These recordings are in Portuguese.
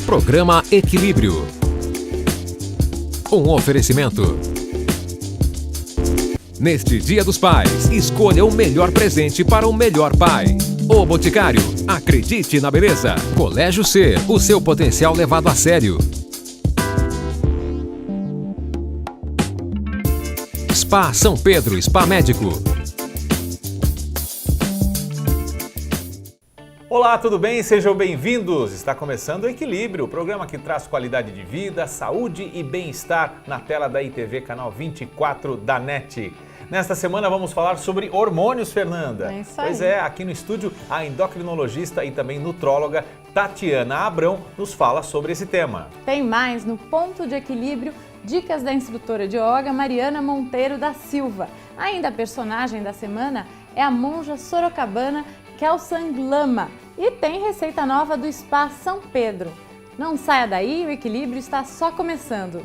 Programa Equilíbrio. Um oferecimento. Neste Dia dos Pais, escolha o melhor presente para o melhor pai. O Boticário, acredite na beleza. Colégio C, o seu potencial levado a sério. Spa São Pedro, Spa Médico. Olá, tudo bem? Sejam bem-vindos! Está começando o Equilíbrio, o programa que traz qualidade de vida, saúde e bem-estar na tela da ITV Canal 24 da NET. Nesta semana vamos falar sobre hormônios, Fernanda. É isso aí. Pois é, aqui no estúdio a endocrinologista e também nutróloga Tatiana Abrão nos fala sobre esse tema. Tem mais no Ponto de Equilíbrio, dicas da instrutora de yoga Mariana Monteiro da Silva. Ainda a personagem da semana é a monja sorocabana Kelsang Lama e tem receita nova do Spa São Pedro. Não saia daí, o Equilíbrio está só começando.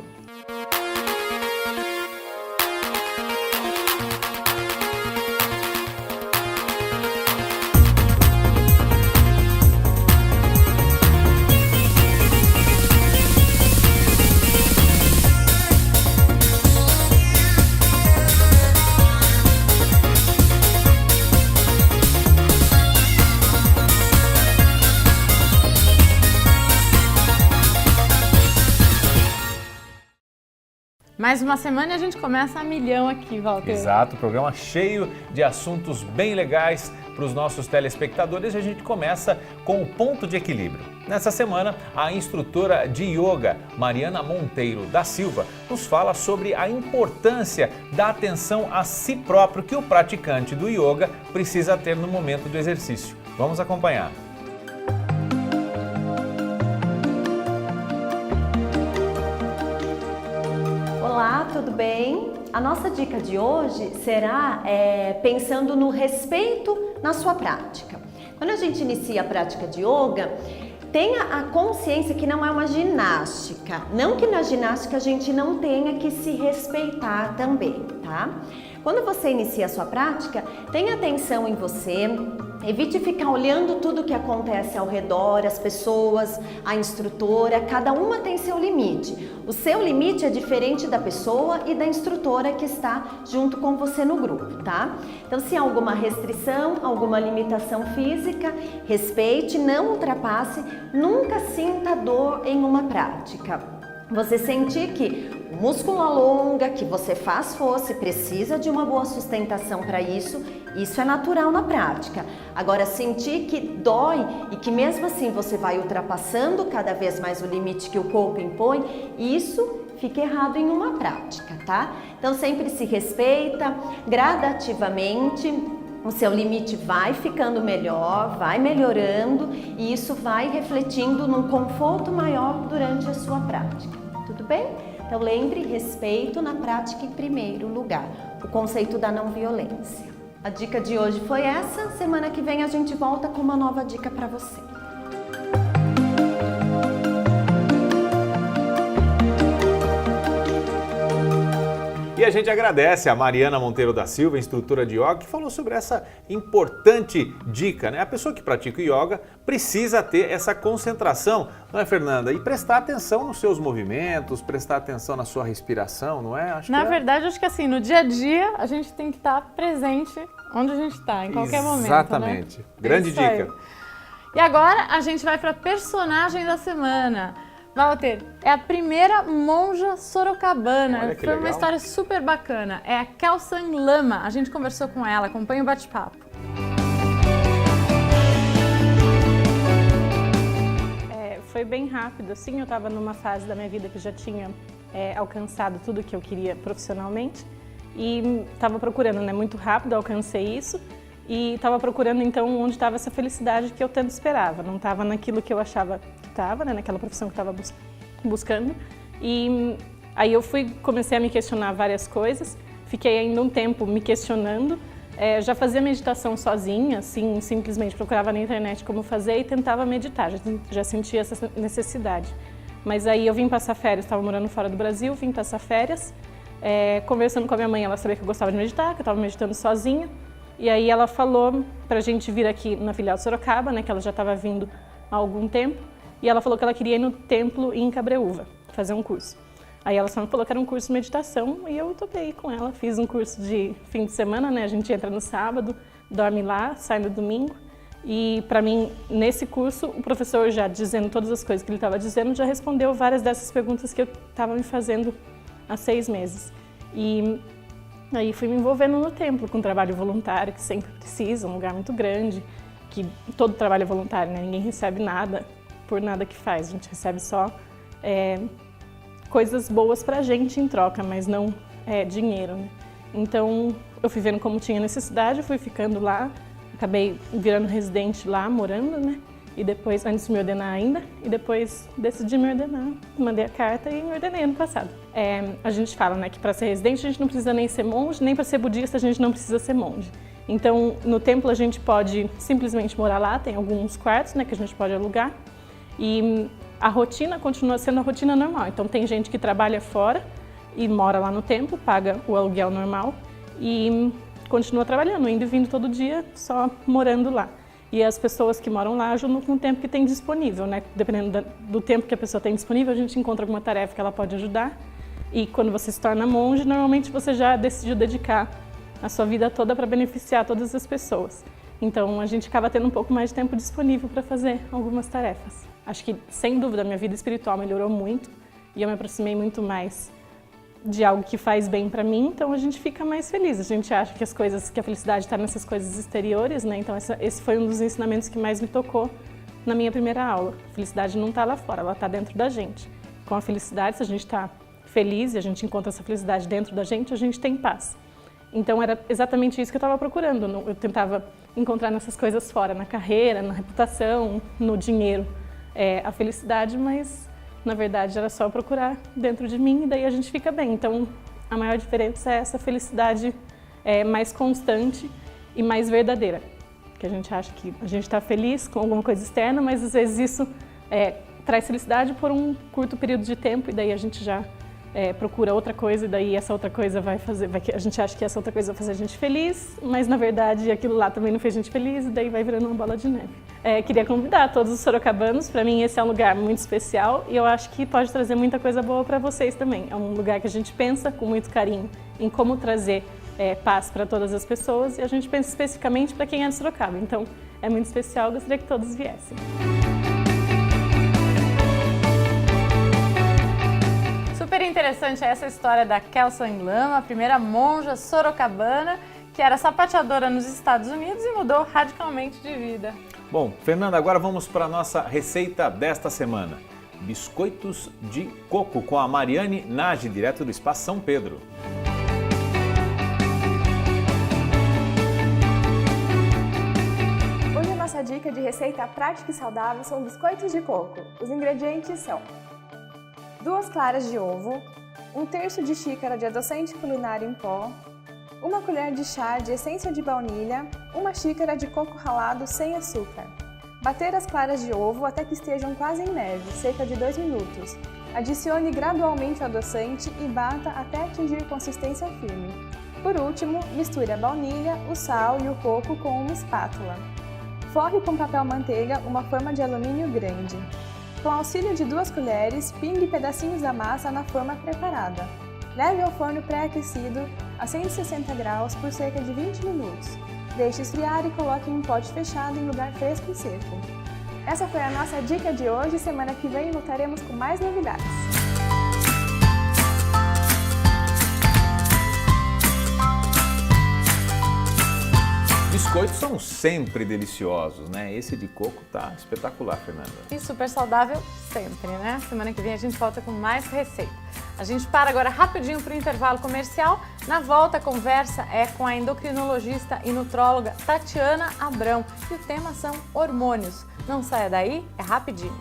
Mais uma semana e a gente começa a milhão aqui, Walter. Exato, programa cheio de assuntos bem legais para os nossos telespectadores e a gente começa com o Ponto de Equilíbrio. Nessa semana, a instrutora de yoga, Mariana Monteiro da Silva, nos fala sobre a importância da atenção a si próprio que o praticante do yoga precisa ter no momento do exercício. Vamos acompanhar. Olá, tudo bem? A nossa dica de hoje será pensando no respeito na sua prática. Quando a gente inicia a prática de yoga, tenha a consciência que não é uma ginástica. Não que na ginástica a gente não tenha que se respeitar também, tá? Quando você inicia a sua prática, tenha atenção em você, evite ficar olhando tudo que acontece ao redor, as pessoas, a instrutora, cada uma tem seu limite. O seu limite é diferente da pessoa e da instrutora que está junto com você no grupo, tá? Então, se há alguma restrição, alguma limitação física, respeite, não ultrapasse, nunca sinta dor em uma prática. Você sentir que o músculo alonga, que você faz força, precisa de uma boa sustentação para isso é natural na prática. Agora, sentir que dói e que mesmo assim você vai ultrapassando cada vez mais o limite que o corpo impõe, isso fica errado em uma prática, tá? Então, sempre se respeita, gradativamente. O seu limite vai ficando melhor, vai melhorando e isso vai refletindo num conforto maior durante a sua prática. Tudo bem? Então lembre, respeito na prática em primeiro lugar. O conceito da não violência. A dica de hoje foi essa. Semana que vem a gente volta com uma nova dica para você. E a gente agradece a Mariana Monteiro da Silva, instrutora de yoga, que falou sobre essa importante dica, né? A pessoa que pratica yoga precisa ter essa concentração, não é, Fernanda? E prestar atenção nos seus movimentos, prestar atenção na sua respiração, não é? Na verdade, acho que assim, no dia a dia, a gente tem que estar presente onde a gente está, em qualquer momento, Exatamente. Né? Grande dica. Aí. E agora a gente vai para a personagem da semana. Walter, é a primeira monja sorocabana. Olha que Foi uma legal. história super bacana. É a Kelsang Lama. A gente conversou com ela, acompanha o bate-papo. Foi bem rápido, assim, eu estava numa fase da minha vida que já tinha alcançado tudo que eu queria profissionalmente e estava procurando, né, muito rápido, alcancei isso e estava procurando então onde estava essa felicidade que eu tanto esperava, não estava naquilo que eu achava que estava, né, naquela profissão que eu estava buscando e aí eu comecei a me questionar várias coisas, fiquei ainda um tempo me questionando. Já fazia meditação sozinha, assim, simplesmente procurava na internet como fazer e tentava meditar, já sentia essa necessidade. Mas aí eu vim passar férias, estava morando fora do Brasil, vim passar férias, conversando com a minha mãe, ela sabia que eu gostava de meditar, que eu estava meditando sozinha, e aí ela falou pra gente vir aqui na filial de Sorocaba, né, que ela já estava vindo há algum tempo, e ela falou que ela queria ir no templo em Cabreúva, fazer um curso. Aí ela só me falou que era um curso de meditação e eu topei com ela. Fiz um curso de fim de semana, né? A gente entra no sábado, dorme lá, sai no domingo. E para mim, nesse curso, o professor já dizendo todas as coisas que ele estava dizendo, já respondeu várias dessas perguntas que eu estava me fazendo há 6 meses. E aí fui me envolvendo no templo com trabalho voluntário, que sempre precisa, um lugar muito grande, que todo trabalho é voluntário, né? Ninguém recebe nada por nada que faz, a gente recebe só coisas boas pra gente em troca, mas não dinheiro, né? Então eu fui vendo como tinha necessidade, fui ficando lá, acabei virando residente lá, morando, né? E depois, antes de me ordenar ainda, e depois decidi me ordenar, mandei a carta e me ordenei ano passado. A gente fala, né, que para ser residente a gente não precisa nem ser monge, nem para ser budista a gente não precisa ser monge. Então, no templo a gente pode simplesmente morar lá, tem alguns quartos, né, que a gente pode alugar. E a rotina continua sendo a rotina normal. Então, tem gente que trabalha fora e mora lá no templo, paga o aluguel normal e continua trabalhando, indo e vindo todo dia, só morando lá. E as pessoas que moram lá ajudam com o tempo que tem disponível, né? Dependendo do tempo que a pessoa tem disponível, a gente encontra alguma tarefa que ela pode ajudar. E quando você se torna monge, normalmente você já decidiu dedicar a sua vida toda para beneficiar todas as pessoas. Então a gente acaba tendo um pouco mais de tempo disponível para fazer algumas tarefas. Acho que, sem dúvida, a minha vida espiritual melhorou muito e eu me aproximei muito mais de algo que faz bem para mim, então a gente fica mais feliz. A gente acha que a felicidade está nessas coisas exteriores, né? Então esse foi um dos ensinamentos que mais me tocou na minha primeira aula. A felicidade não está lá fora, ela está dentro da gente. Com a felicidade, se a gente está feliz e a gente encontra essa felicidade dentro da gente tem paz. Então era exatamente isso que eu estava procurando. Eu tentava encontrar nessas coisas fora, na carreira, na reputação, no dinheiro, a felicidade, mas na verdade era só procurar dentro de mim e daí a gente fica bem. Então a maior diferença é essa felicidade mais constante e mais verdadeira. Que a gente acha que a gente está feliz com alguma coisa externa, mas às vezes isso traz felicidade por um curto período de tempo e daí a gente já procura outra coisa e daí essa outra coisa a gente acha que essa outra coisa vai fazer a gente feliz, mas na verdade aquilo lá também não fez a gente feliz e daí vai virando uma bola de neve. Queria convidar todos os sorocabanos, para mim esse é um lugar muito especial e eu acho que pode trazer muita coisa boa para vocês também. É um lugar que a gente pensa com muito carinho em como trazer paz para todas as pessoas e a gente pensa especificamente para quem é de Sorocaba, então é muito especial, gostaria que todos viessem. Super interessante essa história da Kelsang Lama, a primeira monja sorocabana que era sapateadora nos Estados Unidos e mudou radicalmente de vida. Bom, Fernanda, agora vamos para a nossa receita desta semana. Biscoitos de coco com a Mariane Nagy, direto do Espaço São Pedro. Hoje a nossa dica de receita prática e saudável são biscoitos de coco. Os ingredientes são 2 claras de ovo, 1/3 de xícara de adoçante culinário em pó, 1 colher de chá de essência de baunilha, 1 xícara de coco ralado sem açúcar. Bater as claras de ovo até que estejam quase em neve, cerca de 2 minutos. Adicione gradualmente o adoçante e bata até atingir consistência firme. Por último, misture a baunilha, o sal e o coco com uma espátula. Forre com papel manteiga uma forma de alumínio grande. Com auxílio de 2 colheres, pingue pedacinhos da massa na forma preparada. Leve ao forno pré-aquecido a 160 graus por cerca de 20 minutos. Deixe esfriar e coloque em um pote fechado em lugar fresco e seco. Essa foi a nossa dica de hoje. Semana que vem voltaremos com mais novidades. Biscoitos são sempre deliciosos, né? Esse de coco tá espetacular, Fernanda. E super saudável sempre, né? Semana que vem a gente volta com mais receita. A gente para agora rapidinho para o intervalo comercial. Na volta a conversa é com a endocrinologista e nutróloga Tatiana Abrão. E o tema são hormônios. Não saia daí, é rapidinho.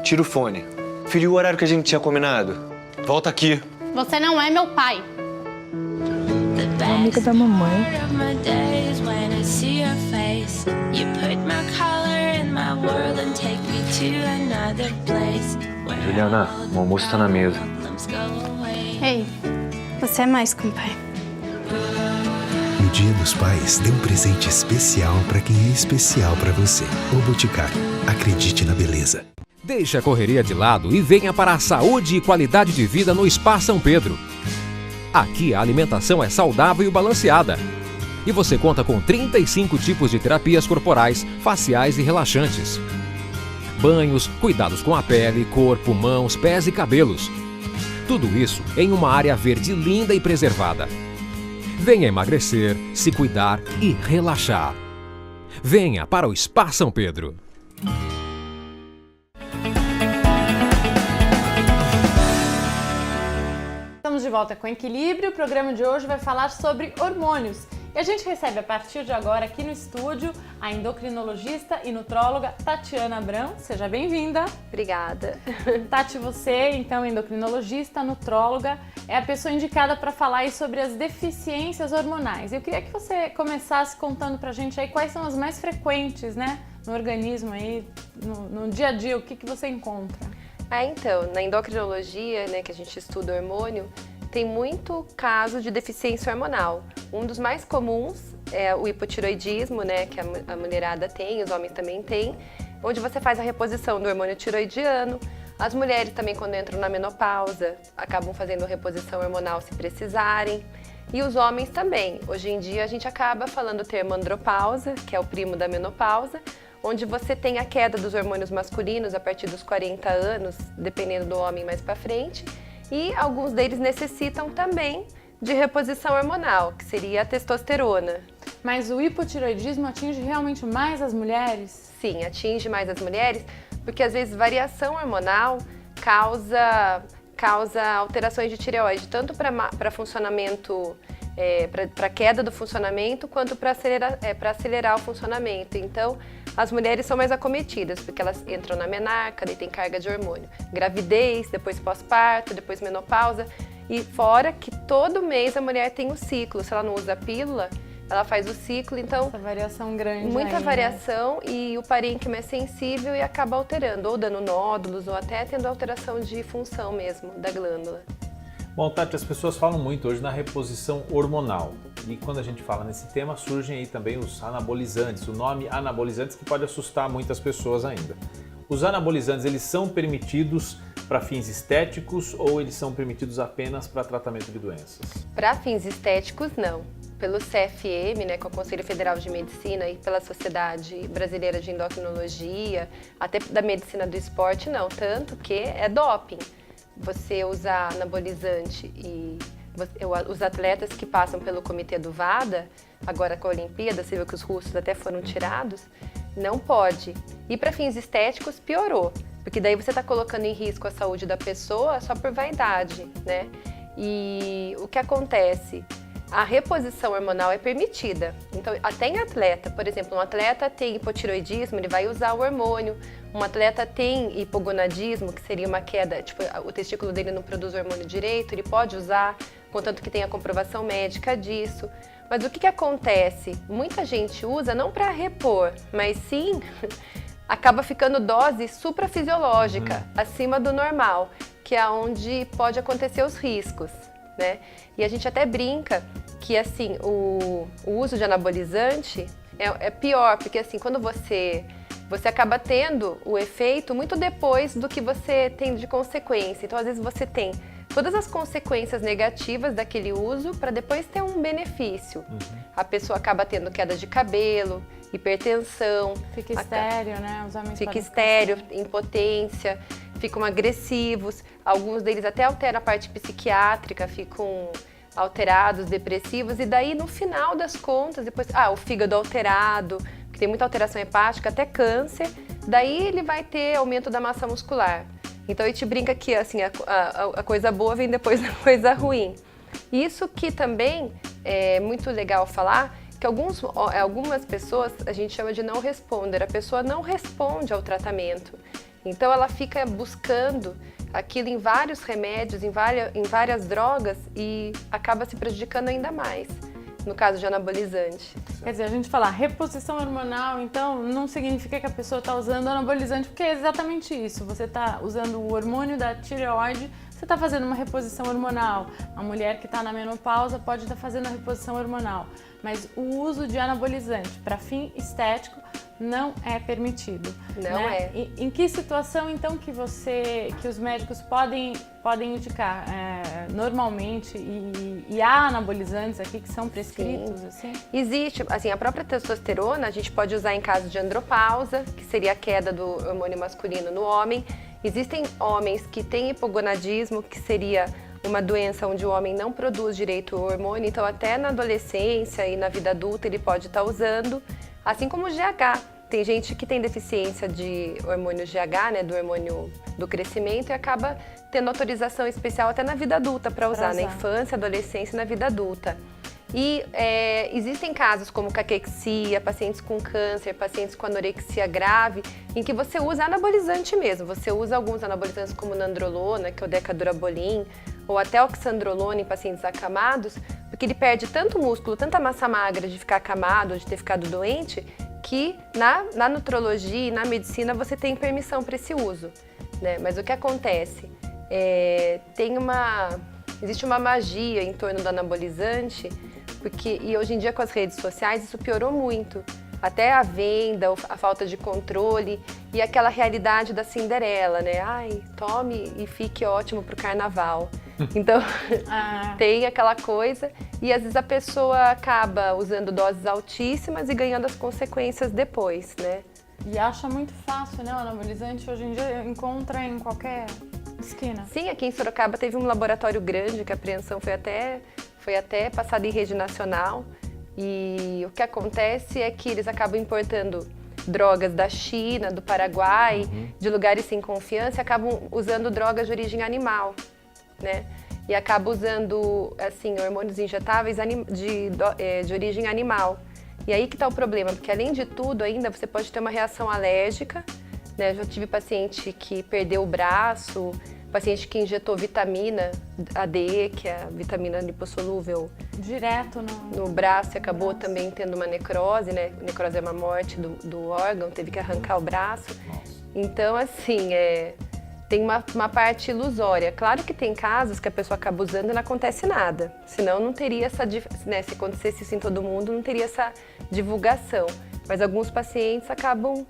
Tira o fone. Filho, o horário que a gente tinha combinado? Volta aqui. Você não é meu pai. Uma amiga da mamãe. Juliana, o almoço tá na mesa. Ei, você é mais que um pai. Dia dos Pais, dê um presente especial para quem é especial para você. O Boticário. Acredite na beleza. Deixe a correria de lado e venha para a saúde e qualidade de vida no Spa São Pedro. Aqui a alimentação é saudável e balanceada. E você conta com 35 tipos de terapias corporais, faciais e relaxantes. Banhos, cuidados com a pele, corpo, mãos, pés e cabelos. Tudo isso em uma área verde linda e preservada. Venha emagrecer, se cuidar e relaxar. Venha para o Spa São Pedro. Estamos de volta com Equilíbrio. O programa de hoje vai falar sobre hormônios. E a gente recebe a partir de agora aqui no estúdio a endocrinologista e nutróloga Tatiana Abrão. Seja bem-vinda. Obrigada. Tati, você, então, endocrinologista, nutróloga, é a pessoa indicada para falar aí sobre as deficiências hormonais. Eu queria que você começasse contando pra gente aí quais são as mais frequentes, né, no organismo aí, no dia a dia, o que você encontra? Então, na endocrinologia, né, que a gente estuda hormônio, tem muito caso de deficiência hormonal. Um dos mais comuns é o hipotiroidismo, né, que a mulherada tem, os homens também têm, onde você faz a reposição do hormônio tiroidiano. As mulheres também, quando entram na menopausa, acabam fazendo reposição hormonal se precisarem. E os homens também. Hoje em dia a gente acaba falando o termo andropausa, que é o primo da menopausa, onde você tem a queda dos hormônios masculinos a partir dos 40 anos, dependendo do homem mais para frente. E alguns deles necessitam também de reposição hormonal, que seria a testosterona. Mas o hipotiroidismo atinge realmente mais as mulheres? Sim, atinge mais as mulheres, porque às vezes variação hormonal causa alterações de tireoide, tanto para funcionamento, para queda do funcionamento, quanto para acelerar o funcionamento. Então, as mulheres são mais acometidas, porque elas entram na menarca, daí tem carga de hormônio. Gravidez, depois pós-parto, depois menopausa. E fora que todo mês a mulher tem um ciclo. Se ela não usa a pílula, ela faz o ciclo, então... Essa variação grande. Muita aí, variação, né? E o parênquima é sensível e acaba alterando, ou dando nódulos, ou até tendo alteração de função mesmo da glândula. Bom, Tati, as pessoas falam muito hoje na reposição hormonal. E quando a gente fala nesse tema, surgem aí também os anabolizantes. O nome anabolizantes que pode assustar muitas pessoas ainda. Os anabolizantes, eles são permitidos para fins estéticos ou eles são permitidos apenas para tratamento de doenças? Para fins estéticos, não. Pelo CFM, né, que é o Conselho Federal de Medicina, e pela Sociedade Brasileira de Endocrinologia, até da Medicina do Esporte, não. Tanto que é doping. Você usar anabolizante e os atletas que passam pelo comitê do WADA, agora com a Olimpíada, você viu que os russos até foram tirados, não pode. E para fins estéticos piorou, porque daí você está colocando em risco a saúde da pessoa só por vaidade, né? E o que acontece? A reposição hormonal é permitida. Então, até em atleta, por exemplo, um atleta tem hipotiroidismo, ele vai usar o hormônio. Um atleta tem hipogonadismo, que seria uma queda, tipo, o testículo dele não produz hormônio direito, ele pode usar, contanto que tenha comprovação médica disso. Mas o que acontece? Muita gente usa não para repor, mas sim acaba ficando dose suprafisiológica, acima do normal, que é onde pode acontecer os riscos, né? E a gente até brinca que assim, o uso de anabolizante é pior, porque assim, quando você acaba tendo o efeito muito depois do que você tem de consequência. Então, às vezes você tem todas as consequências negativas daquele uso para depois ter um benefício. A pessoa acaba tendo queda de cabelo, hipertensão. Fica estéreo, né? Os homens fica estéreo, impotência, ficam agressivos. Alguns deles até alteram a parte psiquiátrica, ficam alterados, depressivos. E daí, no final das contas, depois, o fígado alterado, que tem muita alteração hepática, até câncer. Daí ele vai ter aumento da massa muscular. Então a gente brinca que assim, a coisa boa vem depois da coisa ruim. Isso que também é muito legal falar, que algumas pessoas a gente chama de não responder. A pessoa não responde ao tratamento. Então ela fica buscando aquilo em vários remédios, em várias drogas e acaba se prejudicando ainda mais. No caso de anabolizante. Quer dizer, a gente falar reposição hormonal, então não significa que a pessoa está usando anabolizante, porque é exatamente isso. Você está usando o hormônio da tireoide, você você está fazendo uma reposição hormonal. A mulher que está na menopausa pode estar fazendo a reposição hormonal, mas o uso de anabolizante para fim estético não é permitido. Não é. E em que situação então que os médicos podem indicar normalmente e há anabolizantes aqui que são prescritos? Sim. Assim? Existe, assim, a própria testosterona a gente pode usar em caso de andropausa, que seria a queda do hormônio masculino no homem. Existem homens que têm hipogonadismo, que seria uma doença onde o homem não produz direito o hormônio, então até na adolescência e na vida adulta ele pode estar usando, assim como o GH. Tem gente que tem deficiência de hormônio GH, né, do hormônio do crescimento, e acaba tendo autorização especial até na vida adulta para usar, na infância, adolescência e na vida adulta. E existem casos como caquexia, pacientes com câncer, pacientes com anorexia grave, em que você usa anabolizante mesmo. Você usa alguns anabolizantes como nandrolona, que é o decadurabolin, ou até oxandrolona em pacientes acamados, porque ele perde tanto músculo, tanta massa magra de ficar acamado ou de ter ficado doente, que na nutrologia e na medicina você tem permissão para esse uso, né? Mas o que acontece? Existe uma magia em torno do anabolizante, e hoje em dia com as redes sociais isso piorou muito. Até a venda, a falta de controle e aquela realidade da Cinderela, né? Ai, tome e fique ótimo pro carnaval. Então, tem aquela coisa e às vezes a pessoa acaba usando doses altíssimas e ganhando as consequências depois, né? E acha muito fácil, né? O anabolizante hoje em dia encontra em qualquer esquina. Sim, aqui em Sorocaba teve um laboratório grande que a apreensão foi até passada em rede nacional. E o que acontece é que eles acabam importando drogas da China, do Paraguai, de lugares sem confiança, e acabam usando drogas de origem animal, né? E acabam usando, assim, hormônios injetáveis de origem animal. E aí que está o problema, porque além de tudo ainda você pode ter uma reação alérgica, né? Eu já tive paciente que perdeu o braço, paciente que injetou vitamina AD, que é a vitamina lipossolúvel, direto no braço, e acabou também tendo uma necrose, né? Necrose é uma morte do órgão, teve que arrancar o braço. Então, assim, tem uma parte ilusória. Claro que tem casos que a pessoa acaba usando e não acontece nada. Senão não teria né, se acontecesse isso em todo mundo, não teria essa divulgação. Mas alguns pacientes acabam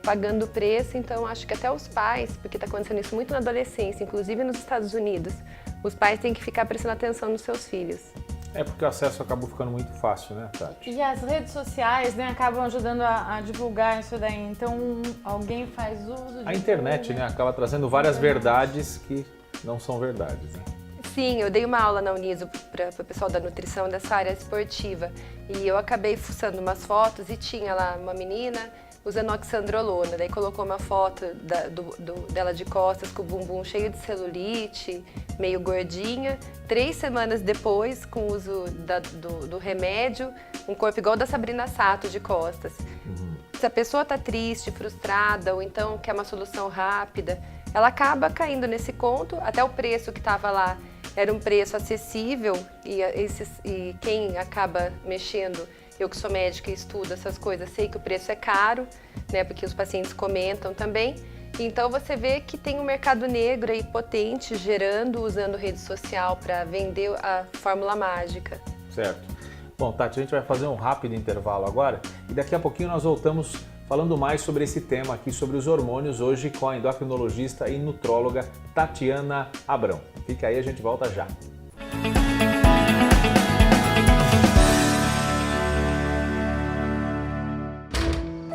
pagando o preço, então acho que até os pais, porque está acontecendo isso muito na adolescência, inclusive nos Estados Unidos, os pais têm que ficar prestando atenção nos seus filhos. Porque o acesso acabou ficando muito fácil, né, Tati? E as redes sociais, né, acabam ajudando a divulgar isso daí. Então, alguém faz uso de... A internet, né, acaba trazendo várias verdades que não são verdades, né? Sim, eu dei uma aula na Uniso para o pessoal da nutrição dessa área esportiva. E eu acabei fuçando umas fotos e tinha lá uma menina usando oxandrolona, daí colocou uma foto dela de costas com o bumbum cheio de celulite, meio gordinha. 3 semanas depois, com o uso do remédio, um corpo igual o da Sabrina Sato de costas. Se a pessoa está triste, frustrada ou então quer uma solução rápida, ela acaba caindo nesse conto. Até o preço que estava lá era um preço acessível e quem acaba mexendo, eu que sou médica e estudo essas coisas, sei que o preço é caro, né, porque os pacientes comentam também. Então você vê que tem um mercado negro aí potente, usando rede social para vender a fórmula mágica. Certo. Bom, Tati, a gente vai fazer um rápido intervalo agora e daqui a pouquinho nós voltamos falando mais sobre esse tema aqui, sobre os hormônios, hoje com a endocrinologista e nutróloga Tatiana Abrão. Fica aí, a gente volta já.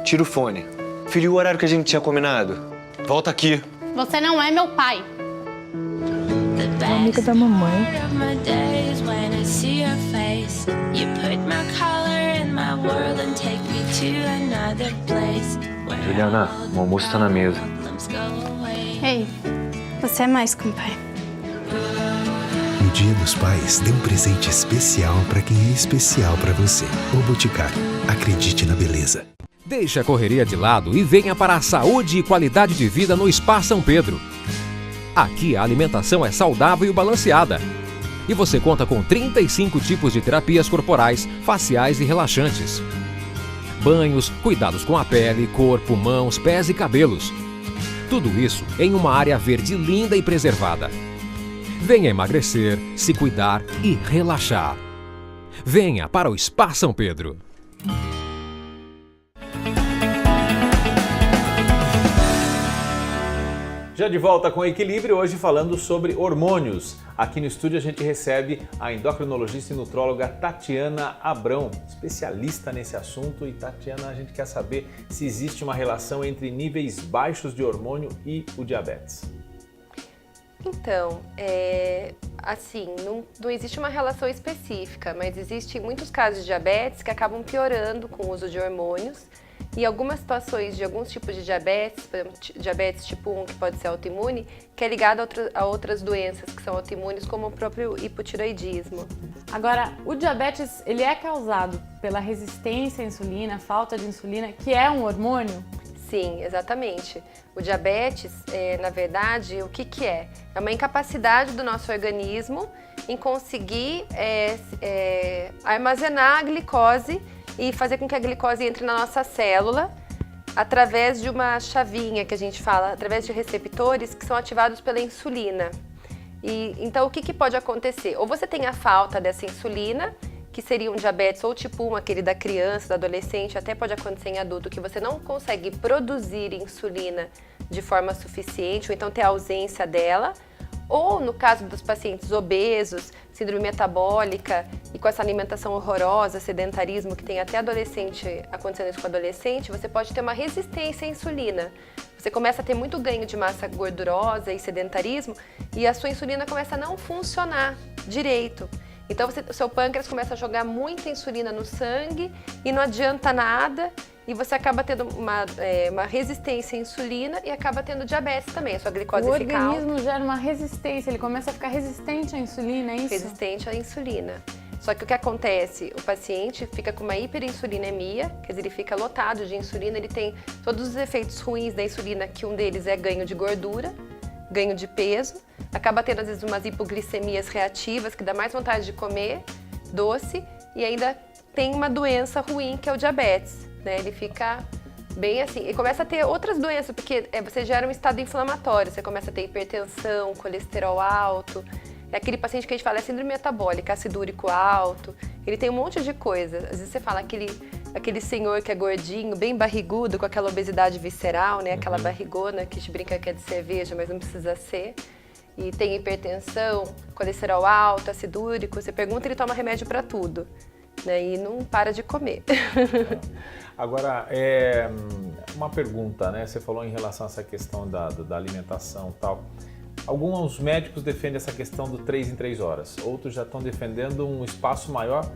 Tira o fone. Filho, o horário que a gente tinha combinado? Volta aqui. Você não é meu pai. Uma amiga da mamãe. Juliana, o almoço tá na mesa. Ei, você é mais que um pai. No Dia dos Pais, dê um presente especial para quem é especial para você. O Boticário. Acredite na beleza. Deixe a correria de lado e venha para a saúde e qualidade de vida no Spa São Pedro. Aqui a alimentação é saudável e balanceada. E você conta com 35 tipos de terapias corporais, faciais e relaxantes. Banhos, cuidados com a pele, corpo, mãos, pés e cabelos. Tudo isso em uma área verde linda e preservada. Venha emagrecer, se cuidar e relaxar. Venha para o Spa São Pedro. Já de volta com Equilíbrio, hoje falando sobre hormônios. Aqui no estúdio a gente recebe a endocrinologista e nutróloga Tatiana Abrão, especialista nesse assunto. E Tatiana, a gente quer saber se existe uma relação entre níveis baixos de hormônio e o diabetes. Então, assim, não existe uma relação específica, mas existem muitos casos de diabetes que acabam piorando com o uso de hormônios. E algumas situações de alguns tipos de diabetes, por exemplo, diabetes tipo 1, que pode ser autoimune, que é ligado a outras doenças que são autoimunes, como o próprio hipotireoidismo. Agora, o diabetes, ele é causado pela resistência à insulina, falta de insulina, que é um hormônio? Sim, exatamente. O diabetes, na verdade, o que é? É uma incapacidade do nosso organismo em conseguir armazenar a glicose e fazer com que a glicose entre na nossa célula através de uma chavinha que a gente fala, através de receptores que são ativados pela insulina. E então o que pode acontecer? Ou você tem a falta dessa insulina, que seria um diabetes ou tipo 1, aquele da criança, do adolescente, até pode acontecer em adulto, que você não consegue produzir insulina de forma suficiente, ou então ter ausência dela. Ou no caso dos pacientes obesos, síndrome metabólica e com essa alimentação horrorosa, sedentarismo, que tem até adolescente, acontecendo isso com adolescente, você pode ter uma resistência à insulina. Você começa a ter muito ganho de massa gordurosa e sedentarismo e a sua insulina começa a não funcionar direito. Então o seu pâncreas começa a jogar muita insulina no sangue e não adianta nada. E você acaba tendo uma resistência à insulina e acaba tendo diabetes também, a sua glicose fica alta. O organismo gera uma resistência, ele começa a ficar resistente à insulina, é isso? Resistente à insulina. Só que o que acontece? O paciente fica com uma hiperinsulinemia, quer dizer, ele fica lotado de insulina, ele tem todos os efeitos ruins da insulina, que um deles é ganho de gordura, ganho de peso, acaba tendo às vezes umas hipoglicemias reativas, que dá mais vontade de comer doce, e ainda tem uma doença ruim, que é o diabetes. Ele fica bem assim, e começa a ter outras doenças, porque você gera um estado inflamatório, você começa a ter hipertensão, colesterol alto, é aquele paciente que a gente fala, é síndrome metabólica, ácido úrico alto, ele tem um monte de coisa. Às vezes você fala aquele senhor que é gordinho, bem barrigudo, com aquela obesidade visceral, né? Aquela barrigona que a gente brinca que é de cerveja, mas não precisa ser, e tem hipertensão, colesterol alto, ácido úrico, você pergunta, ele toma remédio para tudo, né? E não para de comer. Agora, uma pergunta, né? Você falou em relação a essa questão da alimentação e tal. Alguns médicos defendem essa questão do 3 em 3 horas. Outros já estão defendendo um espaço maior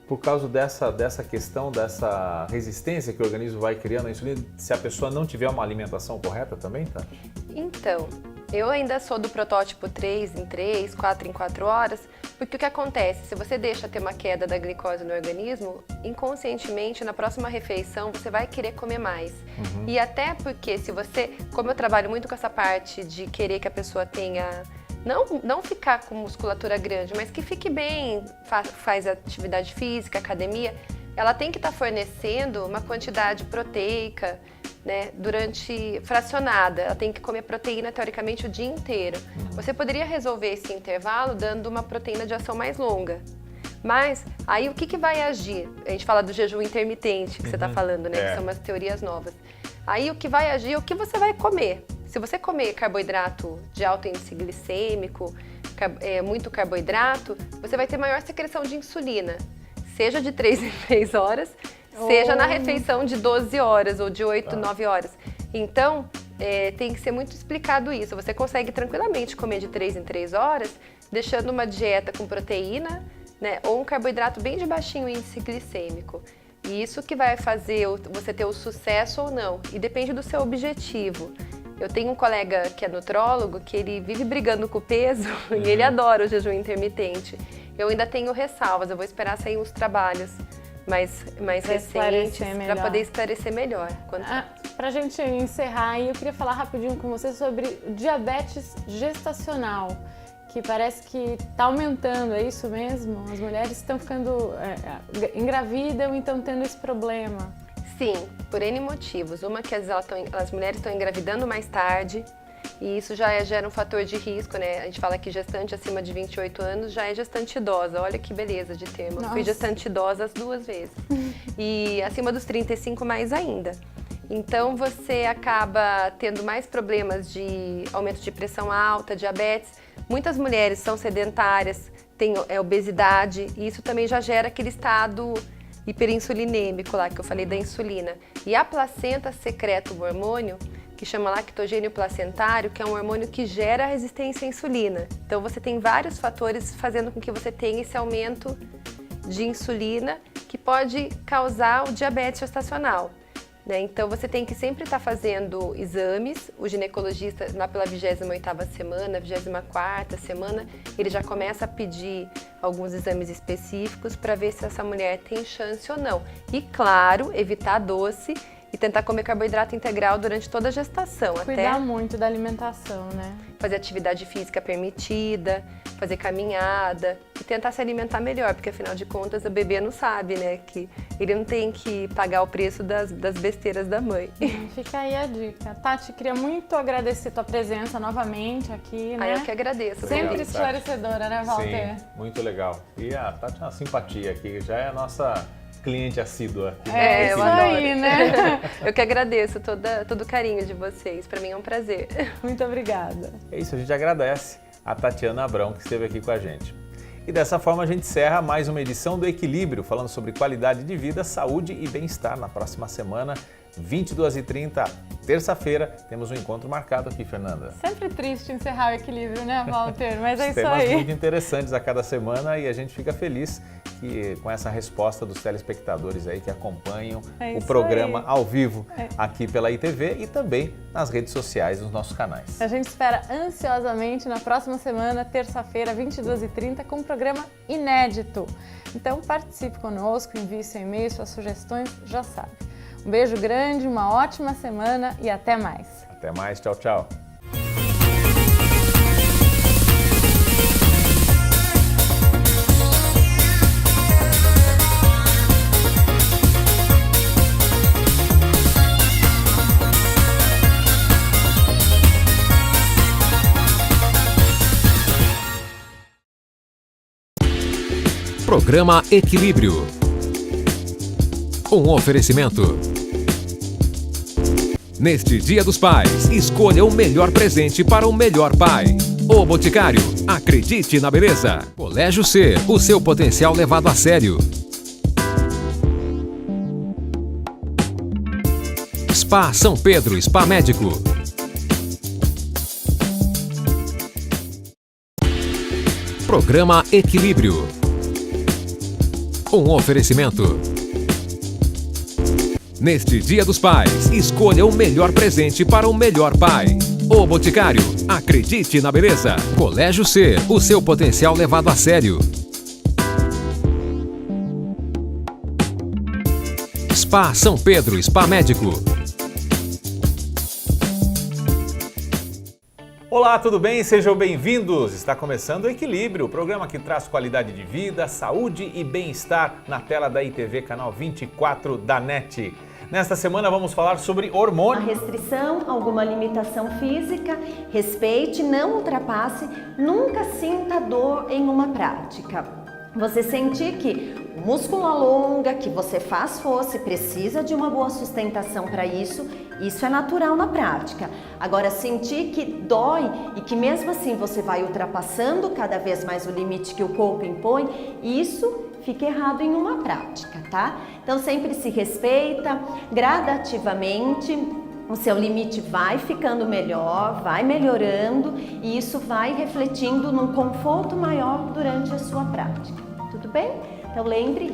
por causa dessa questão, dessa resistência que o organismo vai criando à insulina, se a pessoa não tiver uma alimentação correta também, tá? Então, eu ainda sou do protótipo 3 em 3, 4 em 4 horas, porque o que acontece? Se você deixa ter uma queda da glicose no organismo, inconscientemente, na próxima refeição, você vai querer comer mais. E até porque se você, como eu trabalho muito com essa parte de querer que a pessoa tenha, não ficar com musculatura grande, mas que fique bem, faz atividade física, academia, ela tem que estar fornecendo uma quantidade proteica, né, fracionada, ela tem que comer proteína teoricamente o dia inteiro. Você poderia resolver esse intervalo dando uma proteína de ação mais longa. Mas aí o que vai agir? A gente fala do jejum intermitente que você está falando, né? Que são umas teorias novas. Aí o que vai agir é o que você vai comer. Se você comer carboidrato de alto índice glicêmico, muito carboidrato, você vai ter maior secreção de insulina, seja de 3 em 3 horas, seja na refeição de 12 horas ou de 8, 9 horas. Então, tem que ser muito explicado isso. Você consegue tranquilamente comer de 3 em 3 horas, deixando uma dieta com proteína, né, ou um carboidrato bem de baixinho índice glicêmico. E isso que vai fazer você ter o sucesso ou não. E depende do seu objetivo. Eu tenho um colega que é nutrólogo, que ele vive brigando com o peso e ele adora o jejum intermitente. Eu ainda tenho ressalvas, eu vou esperar sair uns trabalhos mais recentes para poder esclarecer melhor. Para a gente encerrar, eu queria falar rapidinho com você sobre diabetes gestacional, que parece que está aumentando, é isso mesmo? As mulheres estão ficando, engravidam e estão tendo esse problema. Sim, por N motivos. Uma que as mulheres estão engravidando mais tarde, e isso já gera um fator de risco, né? A gente fala que gestante acima de 28 anos já é gestante idosa. Olha que beleza de termo. Eu fui gestante idosa as 2 vezes. E acima dos 35 mais ainda. Então você acaba tendo mais problemas de aumento de pressão alta, diabetes. Muitas mulheres são sedentárias, têm obesidade, e isso também já gera aquele estado hiperinsulinêmico lá que eu falei da insulina. E a placenta secreta um hormônio que chama lactogênio placentário, que é um hormônio que gera resistência à insulina. Então você tem vários fatores fazendo com que você tenha esse aumento de insulina que pode causar o diabetes gestacional. Então você tem que sempre estar fazendo exames. O ginecologista, lá pela 28ª semana, 24ª semana, ele já começa a pedir alguns exames específicos para ver se essa mulher tem chance ou não. E claro, evitar doce e tentar comer carboidrato integral durante toda a gestação. Cuidar muito da alimentação, né? Fazer atividade física permitida, fazer caminhada e tentar se alimentar melhor, porque afinal de contas o bebê não sabe, né, que ele não tem que pagar o preço das besteiras da mãe. Fica aí a dica. Tati, queria muito agradecer tua presença novamente aqui, né? Eu que agradeço. Sempre esclarecedora, né, Walter? Sim, muito legal. E a Tati é uma simpatia aqui, já é a nossa cliente assídua. É, isso aí, né? Eu que agradeço todo o carinho de vocês. Para mim é um prazer. Muito obrigada. É isso, a gente agradece a Tatiana Abrão, que esteve aqui com a gente. E dessa forma a gente encerra mais uma edição do Equilíbrio, falando sobre qualidade de vida, saúde e bem-estar. Na próxima semana, 22h30, terça-feira, temos um encontro marcado aqui, Fernanda. Sempre triste encerrar o Equilíbrio, né, Walter? Mas é isso aí. Temas muito interessantes a cada semana e a gente fica feliz com essa resposta dos telespectadores aí que acompanham o programa ao vivo aqui pela ITV e também nas redes sociais, nos nossos canais. A gente espera ansiosamente na próxima semana, terça-feira, 22h30, com um programa inédito. Então participe conosco, envie seu e-mail, suas sugestões, já sabe. Um beijo grande, uma ótima semana e até mais. Até mais, tchau, tchau. Programa Equilíbrio. Um oferecimento. Neste Dia dos Pais, escolha o melhor presente para o melhor pai. O Boticário, acredite na beleza. Colégio C, o seu potencial levado a sério. Spa São Pedro, Spa Médico. Programa Equilíbrio. Um oferecimento. Neste Dia dos Pais, escolha o melhor presente para o melhor pai. O Boticário, acredite na beleza. Colégio C, o seu potencial levado a sério. Spa São Pedro, Spa Médico. Olá, tudo bem? Sejam bem-vindos! Está começando o Equilíbrio, o programa que traz qualidade de vida, saúde e bem-estar na tela da ITV, canal 24 da NET. Nesta semana vamos falar sobre hormônio. A restrição, alguma limitação física, respeite, não ultrapasse, nunca sinta dor em uma prática. Você sentir que o músculo alonga, que você faz força e precisa de uma boa sustentação para isso é natural na prática. Agora, sentir que dói e que mesmo assim você vai ultrapassando cada vez mais o limite que o corpo impõe, isso fica errado em uma prática, tá? Então sempre se respeita, gradativamente o seu limite vai ficando melhor, vai melhorando e isso vai refletindo num conforto maior durante a sua prática. Tudo bem? Então lembre,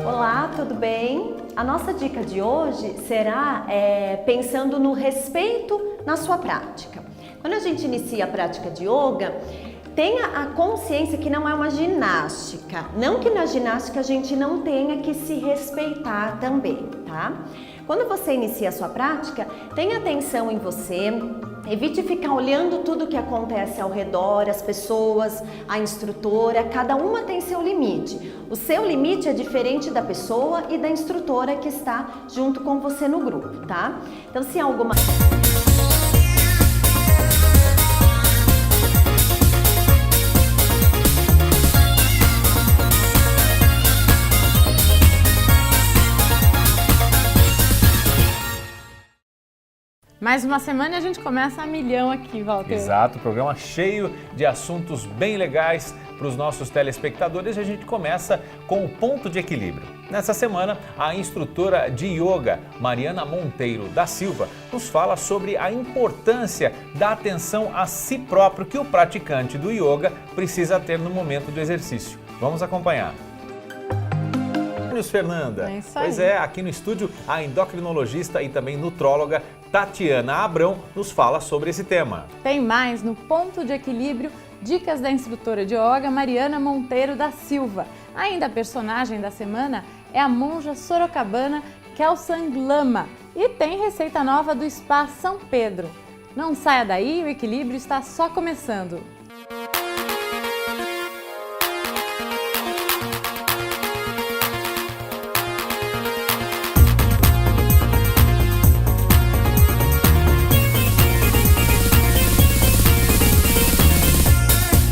Olá, tudo bem? A nossa dica de hoje será pensando no respeito na sua prática. Quando a gente inicia a prática de yoga, tenha a consciência que não é uma ginástica. Não que na ginástica a gente não tenha que se respeitar também, tá? Quando você inicia a sua prática, tenha atenção em você, evite ficar olhando tudo que acontece ao redor, as pessoas, a instrutora, cada uma tem seu limite. O seu limite é diferente da pessoa e da instrutora que está junto com você no grupo, tá? Então, se há alguma... Mais uma semana e a gente começa a milhão aqui, Walter. Exato, programa cheio de assuntos bem legais para os nossos telespectadores. A gente começa com o ponto de equilíbrio. Nessa semana, a instrutora de yoga, Mariana Monteiro da Silva, nos fala sobre a importância da atenção a si próprio que o praticante do yoga precisa ter no momento do exercício. Vamos acompanhar. Fernanda. É isso aí. Pois é, aqui no estúdio a endocrinologista e também nutróloga Tatiana Abrão nos fala sobre esse tema. Tem mais no Ponto de Equilíbrio, dicas da instrutora de yoga Mariana Monteiro da Silva. Ainda a personagem da semana é a monja sorocabana Kelsang Lama e tem receita nova do Spa São Pedro. Não saia daí, o equilíbrio está só começando.